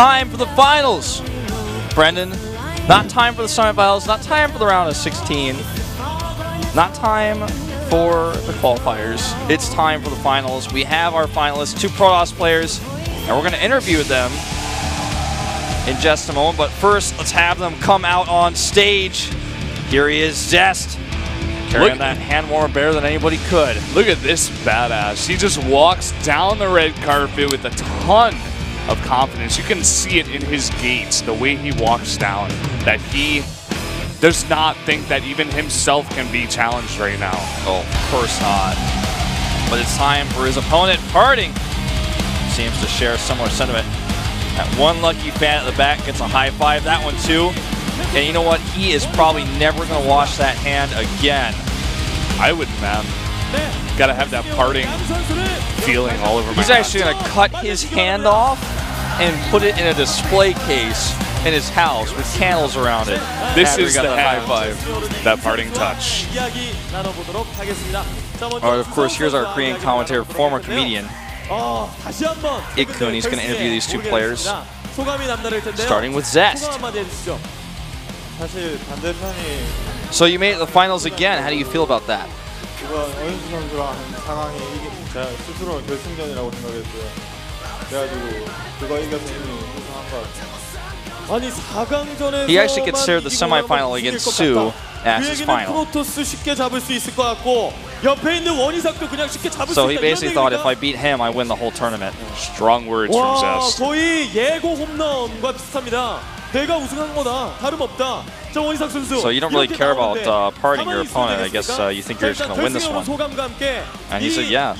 time for the finals. Brendan, not time for the semifinals, not time for the round of 16, not time for the qualifiers. It's time for the finals. We have our finalists, 2 Protoss players, and we're going to interview them in just a moment. But first, let's have them come out on stage. Here he is, Zest, carrying that hand warmer better than anybody could. Look at this badass. He just walks down the red carpet with a ton of confidence. You can see it in his gait, the way he walks down, that he does not think that even himself can be challenged right now. Oh, of course not. But it's time for his opponent, Parting. Seems to share a similar sentiment. That one lucky fan at the back gets a high five, that one too. And you know what? He is probably never going to wash that hand again. I wouldn't, man. Gotta have that Parting feeling all over my He's actually going to cut his hand off and put it in a display case in his house with candles around it. This is the high five. That Parting touch. Of course, here's our Korean commentator, former comedian, Ik-kun. He's going to interview these 2 players, starting with Zest. So you made it to the finals again. How do you feel about that? He actually considered the semifinal against Sue as his final. So he basically thought if I beat him, I win the whole tournament. Strong words from Zest. So you don't really care about parting your opponent. I guess you think you're just going to win this one. And he said, yeah.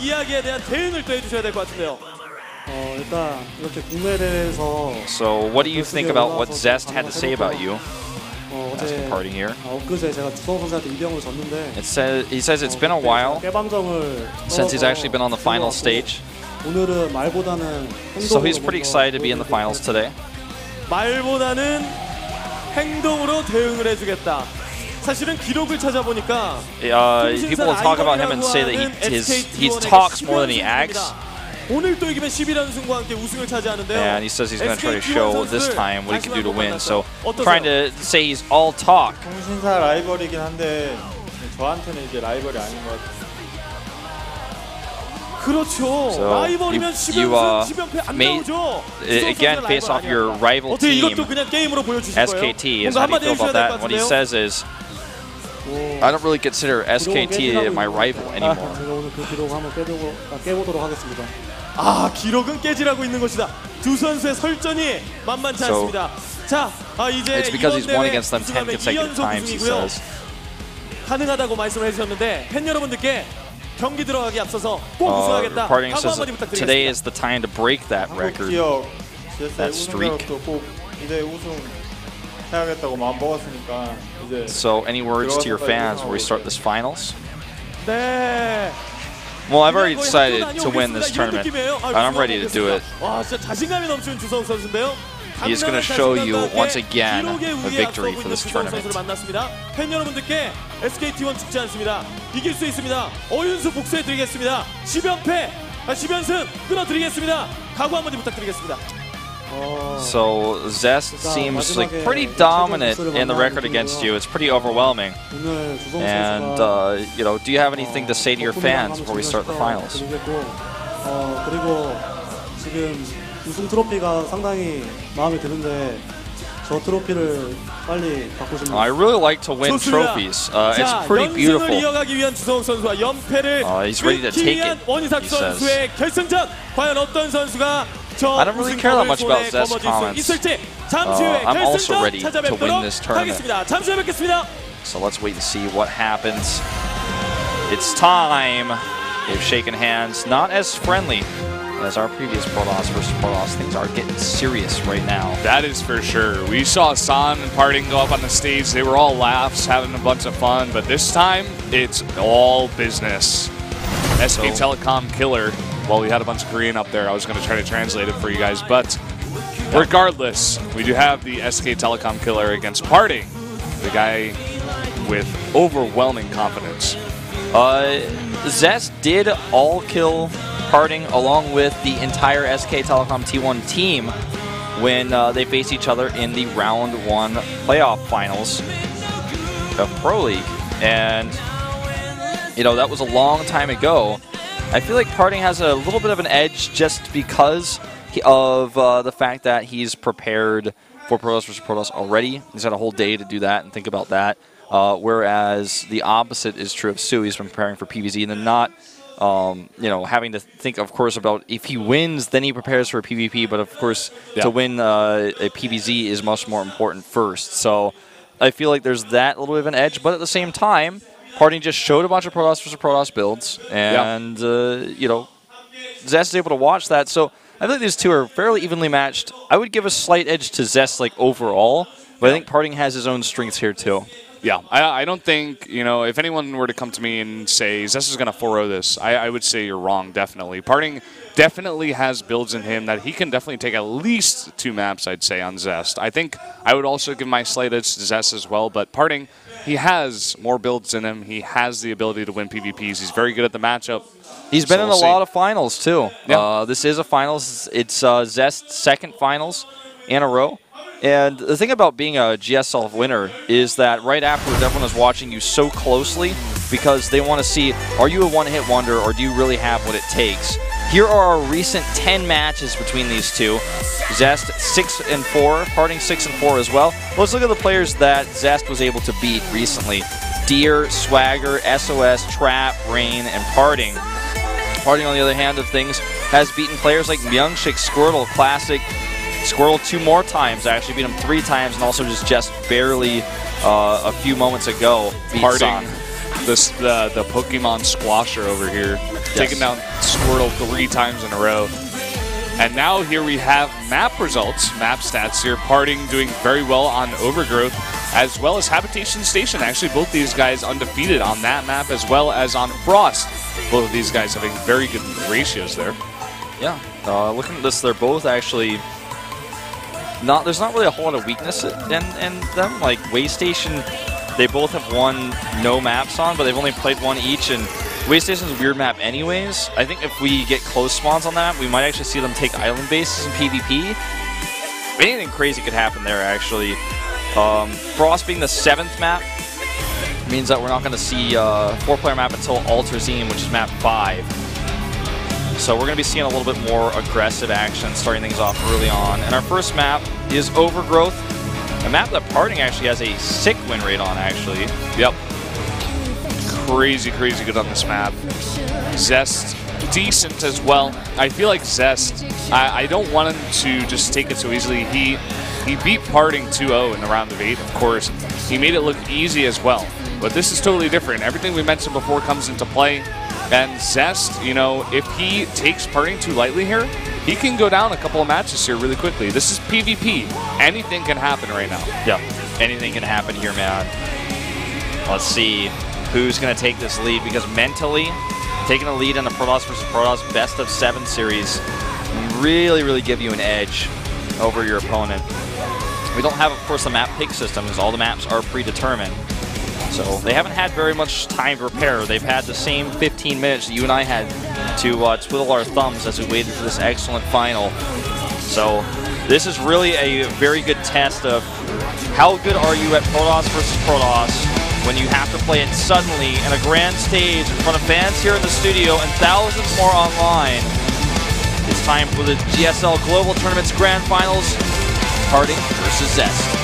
So what do you think about what Zest had to say about you? Asking Parting here. He says it's been a while since he's actually been on the final stage. So he's pretty excited to be in the finals today. People will talk about him and say that he talks more than he acts. And he says he's going to try to show this time what he can do to win. So trying to say he's all talk. So you made, again, face off your rival team, SKT. And how do you feel about that? And what he says is, I don't really consider SKT my rival anymore. So it's because he's won against them 10 consecutive times, he says. Parting says today is the time to break that record, that streak. So any words to your fans before we start this finals? Well, I've already decided to win this tournament, and I'm ready to do it. He's going to show you once again a victory for this tournament. So Zest seems like pretty dominant in the record against you. It's pretty overwhelming. And you know, do you have anything to say to your fans before we start the finals? I really like to win trophies. It's pretty beautiful. He's ready to take it, he says. I don't really care that much about Zest's comments. I'm also ready to win this tournament. So let's wait and see what happens. It's time. They've shaken hands. Not as friendly as our previous Protoss versus Protoss. Things are getting serious right now. That is for sure. We saw San and Parting go up on the stage. They were all laughs, having a bunch of fun. But this time, it's all business. SK Telecom Killer. Well, we had a bunch of Korean up there. I was going to try to translate it for you guys. But regardless, we do have the SK Telecom Killer against Parting, the guy with overwhelming confidence. Zest did all kill Parting along with the entire SK Telecom T1 team when they face each other in the round 1 playoff finals of Pro League. And, you know, that was a long time ago. I feel like Parting has a little bit of an edge just because of the fact that he's prepared for Protoss vs. Protoss already. He's had a whole day to do that and think about that. Whereas the opposite is true of Sue. He's been preparing for PvZ and then not, you know, having to think, of course, about if he wins, then he prepares for a PvP. But, of course, to win a PvZ is much more important first. So I feel like there's that little bit of an edge. But at the same time, Parting just showed a bunch of Protoss vs. Protoss builds. And, you know, Zest is able to watch that. So I think these two are fairly evenly matched. I would give a slight edge to Zest, like, overall. But I think Parting has his own strengths here, too. Yeah, I don't think, you know, if anyone were to come to me and say, Zest is going to 4-0 this, I would say you're wrong, definitely. Parting definitely has builds in him that he can definitely take at least 2 maps, I'd say, on Zest. I think I would also give my slight edge to Zest as well, but Parting, he has more builds in him. He has the ability to win PvPs. He's very good at the matchup. He's been in a lot of finals, too. Yeah. This is a finals. It's Zest's second finals in a row. And the thing about being a GSL winner is that right afterwards, everyone is watching you so closely because they want to see, are you a one-hit wonder or do you really have what it takes? Here are our recent 10 matches between these two. Zest 6-4, Parting 6-4 as well. Let's look at the players that Zest was able to beat recently. Deer, Swagger, SOS, Trap, Rain, and Parting. Parting, on the other hand of things, has beaten players like Myungshik, Squirtle, Classic, Squirtle 2 more times, actually beat him 3 times, and also just barely a few moments ago beat Parting, the Pokemon squasher over here, taking down Squirtle 3 times in a row. And now here we have map results, map stats here. Parting doing very well on Overgrowth, as well as Habitation Station. Actually, both these guys undefeated on that map, as well as on Frost. Both of these guys having very good ratios there. Yeah, looking at this, they're both actually... there's not really a whole lot of weakness in them. Like Waystation, they both have won no maps on, but they've only played one each, and Waystation's a weird map anyways. I think if we get close spawns on that map, we might actually see them take island bases in PvP. Anything crazy could happen there, actually. Frost being the 7th map means that we're not going to see a 4-player map until Alterzine, which is map 5. So we're going to be seeing a little bit more aggressive action, starting things off early on. And our first map is Overgrowth, a map that Parting actually has a sick win rate on, actually. Yep. Crazy, crazy good on this map. Zest, decent as well. I feel like Zest, I don't want him to just take it so easily. He beat Parting 2-0 in the round of 8, of course. He made it look easy as well. But this is totally different. Everything we mentioned before comes into play. And Zest, you know, if he takes Parting too lightly here, he can go down a couple of matches here really quickly. This is PvP. Anything can happen right now. Yeah, anything can happen here, man. Let's see who's going to take this lead, because mentally, taking a lead in the Protoss vs. Protoss best of 7 series can really, really give you an edge over your opponent. We don't have, of course, the map pick system, because all the maps are predetermined. So they haven't had very much time to prepare. They've had the same 15 minutes that you and I had to twiddle our thumbs as we waited for this excellent final. So this is really a very good test of how good are you at Protoss vs. Protoss when you have to play it suddenly in a grand stage in front of fans here in the studio and thousands more online. It's time for the GSL Global Tournament's Grand Finals, Parting versus Zest.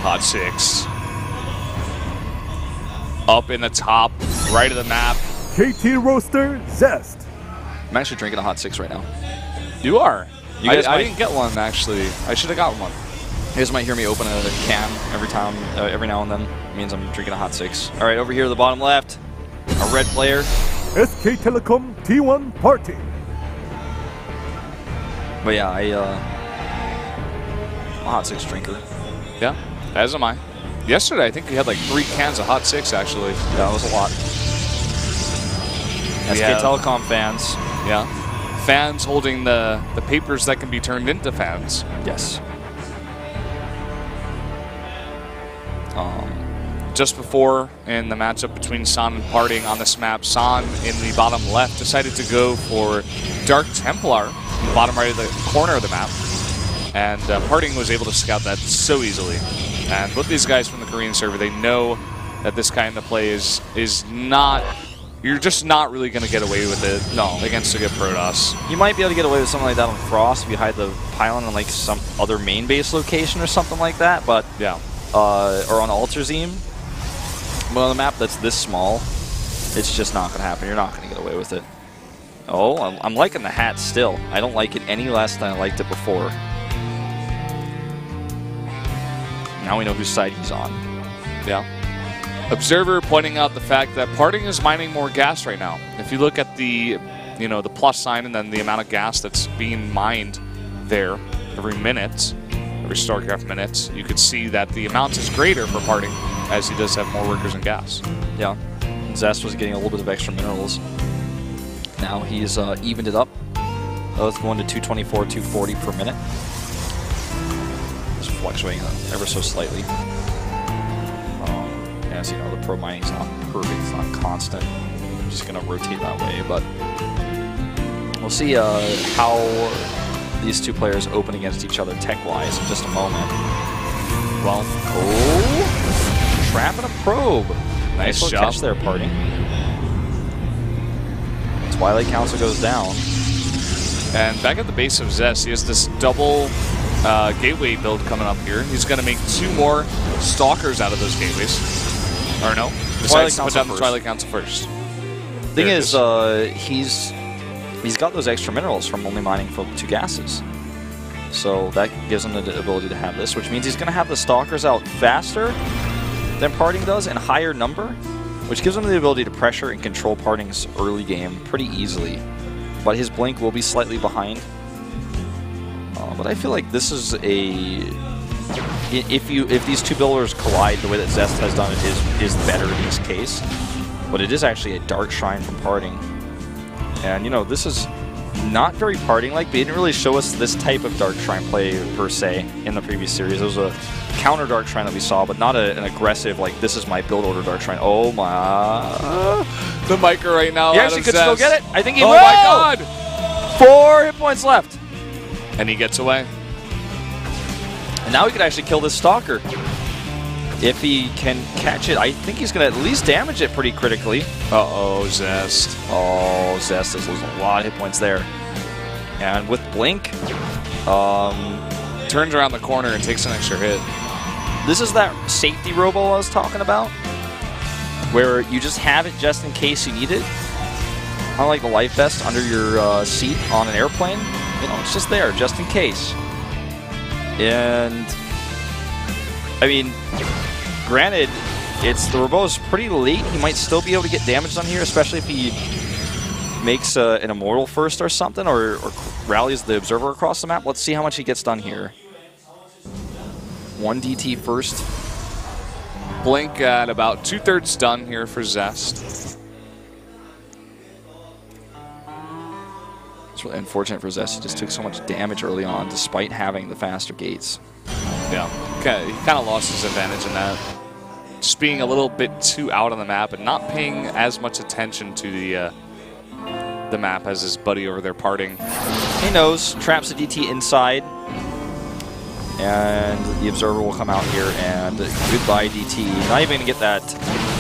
Hot 6. Up in the top, right of the map. KT Roaster, Zest. I'm actually drinking a Hot 6 right now. You are? You guys I didn't get one, actually. I should have got one. You guys might hear me open a can every now and then. It means I'm drinking a Hot 6. All right, over here at the bottom left, a red player. SK Telecom T1 Party. But yeah, I'm a Hot 6 drinker. Yeah, as am I. Yesterday, I think we had like 3 cans of Hot 6, actually. Yeah, that was a lot. SK Telecom fans. Yeah. Fans holding the papers that can be turned into fans. Yes. just before in the matchup between San and Parting on this map, San in the bottom left decided to go for Dark Templar in the bottom right of the corner of the map. And Parting was able to scout that so easily. And both these guys from the Korean server, they know that this kind of play is not... You're just not really going to get away with it against a good Protoss. You might be able to get away with something like that on Frost if you hide the pylon in like some other main base location or something like that, but yeah, or on Alterzim. But on a map that's this small, it's just not going to happen. You're not going to get away with it. Oh, I'm liking the hat still. I don't like it any less than I liked it before. Now we know whose side he's on. Yeah. Observer pointing out the fact that Parting is mining more gas right now. If you look at the, the plus sign and then the amount of gas that's being mined there every minute, every Starcraft minute, you could see that the amount is greater for Parting as he does have more workers and gas. Yeah. Zest was getting a little bit of extra minerals. Now he's evened it up. Both going to 224, 240 per minute. Just fluctuating ever so slightly. As you know, the pro mining's not perfect, it's not constant. I'm just going to rotate that way, but we'll see how these two players open against each other tech-wise in just a moment. Well, trap and a probe. Nice little catch there, Parting. Twilight Council goes down. And back at the base of Zest, he has this double gateway build coming up here. He's going to make 2 more Stalkers out of those gateways. Or no? Decides to put down the Twilight Council first. Thing is, he's got those extra minerals from only mining for 2 gases. So that gives him the ability to have this, which means he's going to have the Stalkers out faster than Parting does in higher number, which gives him the ability to pressure and control Parting's early game pretty easily. But his blink will be slightly behind. But I feel like this is a... If these two builders collide, the way that Zest has done it is better in this case. But it is actually a Dark Shrine from Parting. And, this is not very Parting-like. They didn't really show us this type of Dark Shrine play, per se, in the previous series. It was a counter Dark Shrine that we saw, but not an aggressive, like, this is my build order Dark Shrine. Oh, my... The Micro right now. He actually could still get it. I think he will! Oh, my God! 4 hit points left. And he gets away. And now he could actually kill this Stalker. If he can catch it, I think he's going to at least damage it pretty critically. Uh-oh, Zest. Oh, Zest is losing a lot of hit points there. And with Blink... turns around the corner and takes an extra hit. This is that safety robo I was talking about, where you just have it just in case you need it. Unlike the life vest under your seat on an airplane, it's just there, just in case. And, I mean, granted, the Robo is pretty late. He might still be able to get damage on here, especially if he makes an Immortal first or something, or rallies the Observer across the map. Let's see how much he gets done here. 1 DT first. Blink at about 2/3 done here for Zest. It's really unfortunate for Zest. He just took so much damage early on, despite having the faster gates. Yeah, he kind of lost his advantage in that. Just being a little bit too out on the map and not paying as much attention to the map as his buddy over there Parting. He knows. Traps the DT inside. And the Observer will come out here and goodbye DT. Not even going to get that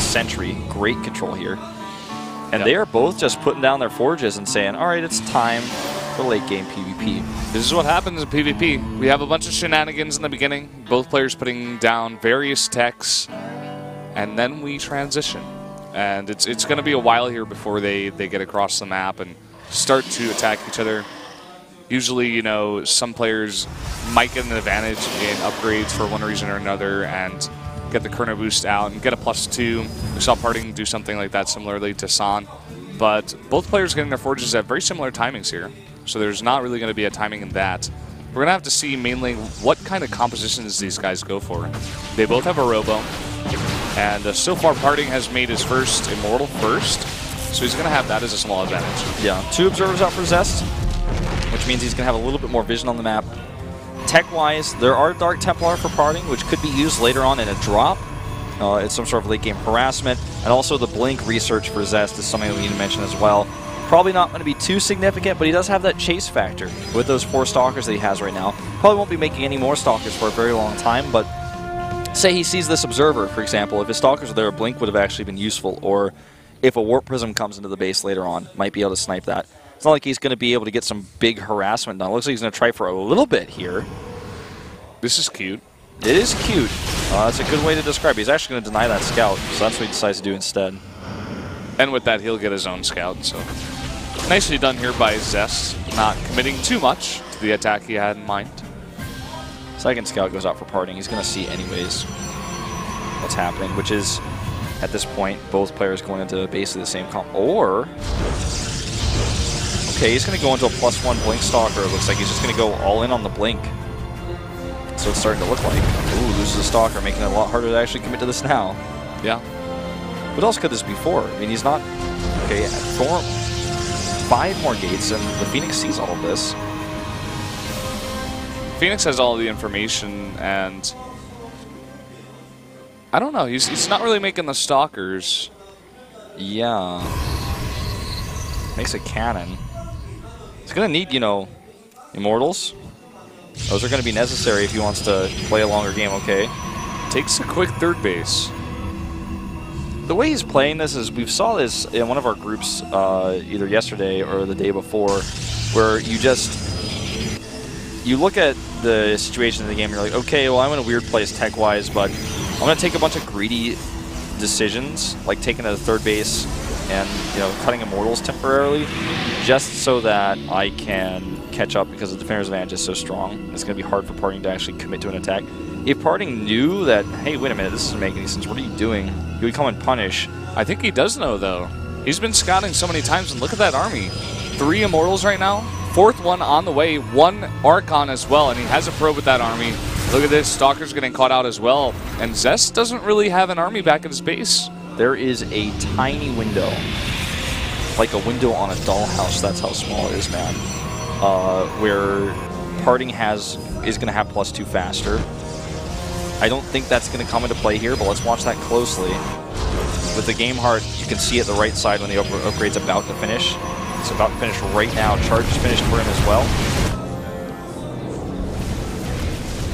Sentry. Great control here. And they are both just putting down their forges and saying, all right, it's time for late game PvP. This is what happens in PvP. We have a bunch of shenanigans in the beginning, both players putting down various techs, and then we transition. And it's going to be a while here before they get across the map and start to attack each other. Usually, some players might get an advantage in upgrades for one reason or another and get the Chrono Boost out and get a +2. We saw Parting do something like that similarly to San. But both players getting their forges at very similar timings here. So there's not really going to be a timing in that. We're going to have to see mainly what kind of compositions these guys go for. They both have a Robo. And so far, Parting has made his first Immortal first. So he's going to have that as a small advantage. Yeah, 2 Observers out for Zest, which means he's going to have a little bit more vision on the map. Tech-wise, there are Dark Templar for Parting, which could be used later on in a drop. it's some sort of late game harassment. And also the blink research for Zest is something that we need to mention as well. Probably not going to be too significant, but he does have that chase factor with those 4 Stalkers that he has right now. Probably won't be making any more Stalkers for a very long time, but say he sees this Observer, for example. If his Stalkers are there, a blink would have actually been useful, or if a Warp Prism comes into the base later on, might be able to snipe that. It's not like he's going to be able to get some big harassment done. It looks like he's going to try for a little bit here. This is cute. It is cute. That's a good way to describe it. He's actually going to deny that scout, so that's what he decides to do instead. And with that, he'll get his own scout. So nicely done here by Zest, not committing too much to the attack he had in mind. Second scout goes out for parting. He's going to see anyways what's happening, which is, at this point, both players going into basically the same comp. Or, okay, he's going to go into a +1 blink Stalker. It looks like he's just going to go all in on the blink. So it's starting to look like, ooh, loses a Stalker, making it a lot harder to actually commit to this now. Yeah. What else could this be for? I mean, he's not, okay, 5 more gates, and the Phoenix sees all of this. Phoenix has all the information, and I don't know, he's not really making the Stalkers. Yeah. Makes a cannon. He's going to need, you know, Immortals. Those are going to be necessary if he wants to play a longer game, okay? Takes a quick third base. The way he's playing this is, we saw this in one of our groups either yesterday or the day before, where you look at the situation in the game and you're like, okay, well, I'm in a weird place tech-wise, but I'm going to take a bunch of greedy decisions, like taking a third base and, you know, cutting Immortals temporarily, just so that I can catch up because the defender's advantage is so strong. It's going to be hard for Parting to actually commit to an attack. If Parting knew that, hey, wait a minute, this doesn't make any sense, what are you doing? He would come and punish. I think he does know, though. He's been scouting so many times, and look at that army. 3 Immortals right now, 4th one on the way, 1 Archon as well, and he has a probe with that army. Look at this, Stalker's getting caught out as well, and Zest doesn't really have an army back at his base. There is a tiny window, like a window on a dollhouse, that's how small it is, man, where Parting is going to have +2 faster. I don't think that's going to come into play here, but let's watch that closely. With the game heart, you can see at the right side when the upgrade's about to finish. It's about to finish right now. Charge is finished for him as well.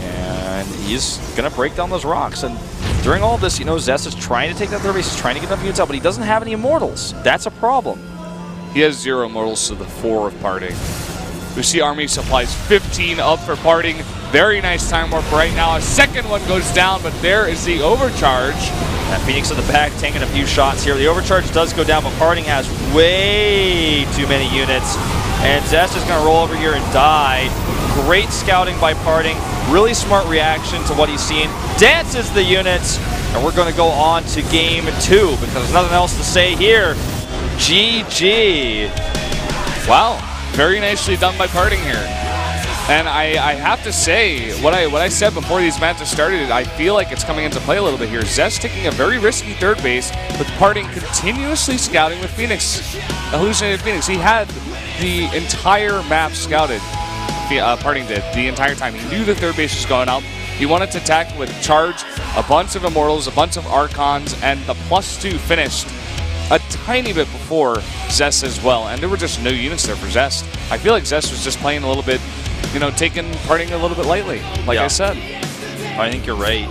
And he's going to break down those rocks. And during all this, you know, Zest is trying to take that third base. He's trying to get enough units out, but he doesn't have any Immortals. That's a problem. He has 0 Immortals to the 4 of Parting. We see Army supplies 15 up for Parting. Very nice time warp right now. A second one goes down, but there is the overcharge. That Phoenix in the back taking a few shots here. The overcharge does go down, but Parting has way too many units. And Zest is going to roll over here and die. Great scouting by Parting. Really smart reaction to what he's seen. Dances the units. And we're going to go on to game 2 because there's nothing else to say here. GG. Wow. Very nicely done by Parting here. And I have to say, what I said before these matches started, I feel like it's coming into play a little bit here. Zest taking a very risky third base, with Parting continuously scouting with Phoenix. Hallucinated Phoenix. He had the entire map scouted. Parting did the entire time. He knew the third base was going up. He wanted to attack with charge, a bunch of Immortals, a bunch of Archons, and the +2 finished a tiny bit before Zest as well. And there were just no units there for Zest. I feel like Zest was just playing a little bit, you know, taking Parting a little bit lightly, like I said. I think you're right.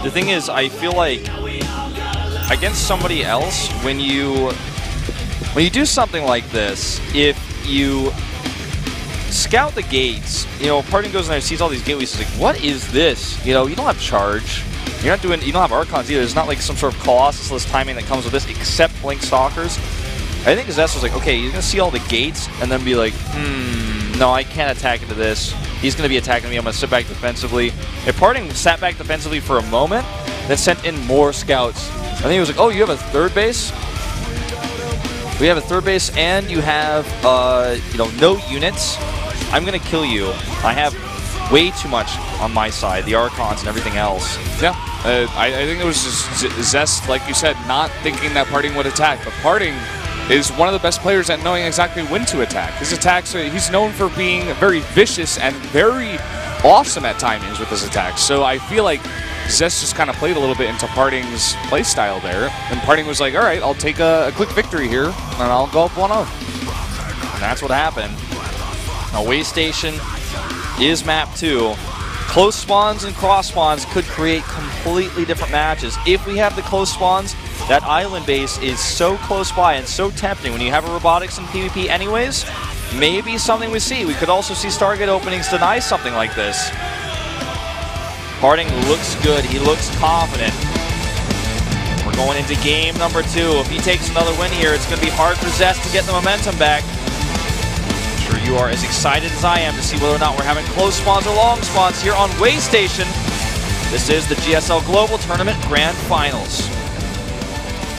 The thing is, I feel like against somebody else, when you do something like this, if you scout the gates, you know, Parting goes in there and sees all these gateways, he's like, what is this? You know, you don't have charge. You don't have Archons either. There's not like some sort of Colossus timing that comes with this, except Blink Stalkers. I think Zest was like, okay, he's gonna see all the gates and then be like, no, I can't attack into this. He's gonna be attacking me. I'm gonna sit back defensively. If Parting sat back defensively for a moment, then sent in more scouts. I think he was like, oh, you have a third base? We have a third base, and you have, you know, no units. I'm gonna kill you. I have way too much on my side, the Archons and everything else. Yeah, I think it was just Zest, like you said, not thinking that Parting would attack. But Parting is one of the best players at knowing exactly when to attack. His attacks, he's known for being very vicious and very awesome at timings with his attacks. So I feel like Zest just kind of played a little bit into Parting's play style there. And Parting was like, all right, I'll take a quick victory here, and I'll go up 1-0. And that's what happened. Away Station is map 2. Close spawns and cross spawns could create completely different matches. If we have the close spawns, that island base is so close by and so tempting. When you have a robotics in PvP anyways, maybe something we see. We could also see Stargate openings deny something like this. Parting looks good. He looks confident. We're going into game number 2. If he takes another win here, it's going to be hard for Zest to get the momentum back. I'm sure you are as excited as I am to see whether or not we're having close spawns or long spawns here on Way Station. This is the GSL Global Tournament Grand Finals.